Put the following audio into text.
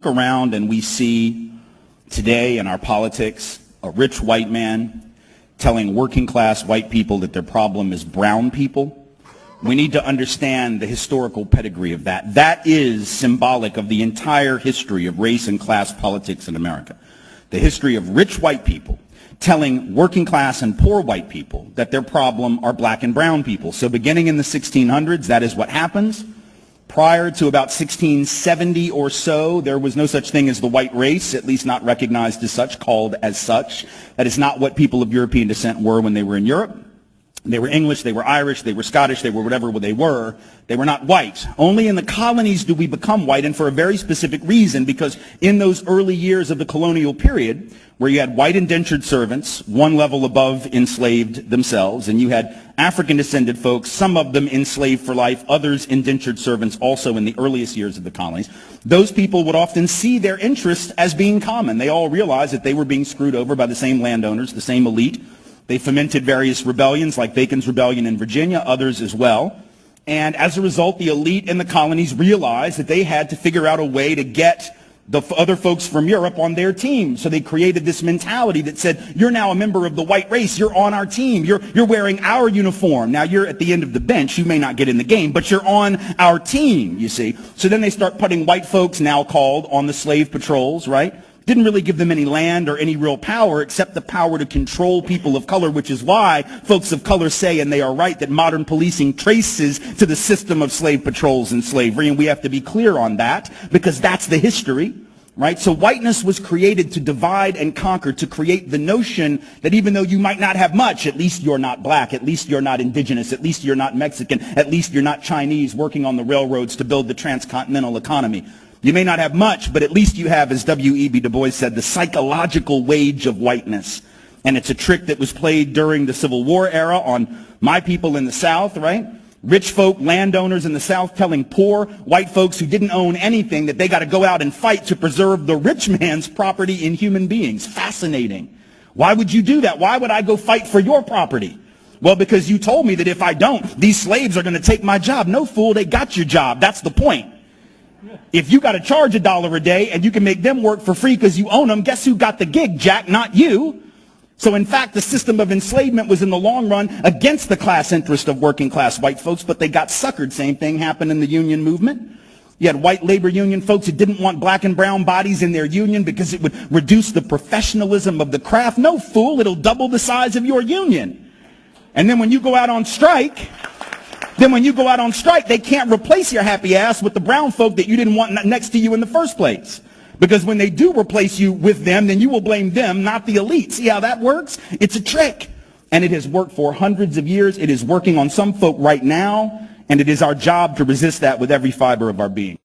around and we see today in our politics a rich white man telling working class white people that their problem is brown people. We need to understand the historical pedigree of that. That is symbolic of the entire history of race and class politics in America. The history of rich white people telling working class and poor white people that their problem are black and brown people. So beginning in the 1600s, that is what happens. Prior to about 1670 or so, there was no such thing as the white race, at least not recognized as such, called as such. That is not what people of European descent were when they were in Europe. They were English, they were Irish, they were Scottish, they were whatever they were. They were not white. Only in the colonies do we become white, and for a very specific reason, because in those early years of the colonial period, where you had white indentured servants, one level above enslaved themselves, and you had African-descended folks, some of them enslaved for life, others indentured servants also in the earliest years of the colonies, those people would often see their interests as being common. They all realized that they were being screwed over by the same landowners, the same elite. They fomented various rebellions like Bacon's Rebellion in Virginia, others as well. And as a result, the elite in the colonies realized that they had to figure out a way to get the other folks from Europe on their team. So they created this mentality that said, you're now a member of the white race. You're on our team. You're wearing our uniform. Now you're at the end of the bench. You may not get in the game, but you're on our team, you see. So then they start putting white folks, now called, on the slave patrols, right? Didn't really give them any land or any real power except the power to control people of color, which is why folks of color say, and they are right, that modern policing traces to the system of slave patrols and slavery, and we have to be clear on that because that's the history, right? So whiteness was created to divide and conquer, to create the notion that even though you might not have much, at least you're not black, at least you're not indigenous, at least you're not Mexican, at least you're not Chinese working on the railroads to build the transcontinental economy. You may not have much, but at least you have, as W.E.B. Du Bois said, the psychological wage of whiteness. And it's a trick that was played during the Civil War era on my people in the South, right? Rich folk, landowners in the South telling poor white folks who didn't own anything that they got to go out and fight to preserve the rich man's property in human beings. Fascinating. Why would you do that? Why would I go fight for your property? Well, because you told me that if I don't, these slaves are going to take my job. No, fool, they got your job. That's the point. If you got to charge $1 a day and you can make them work for free because you own them, guess who got the gig, Jack? Not you. So in fact, the system of enslavement was in the long run against the class interest of working class white folks, but they got suckered. Same thing happened in the union movement. You had white labor union folks who didn't want black and brown bodies in their union because it would reduce the professionalism of the craft. No, fool, it'll double the size of your union. And then when you go out on strike, they can't replace your happy ass with the brown folk that you didn't want next to you in the first place. Because when they do replace you with them, then you will blame them, not the elite. See how that works? It's a trick. And it has worked for hundreds of years. It is working on some folk right now. And it is our job to resist that with every fiber of our being.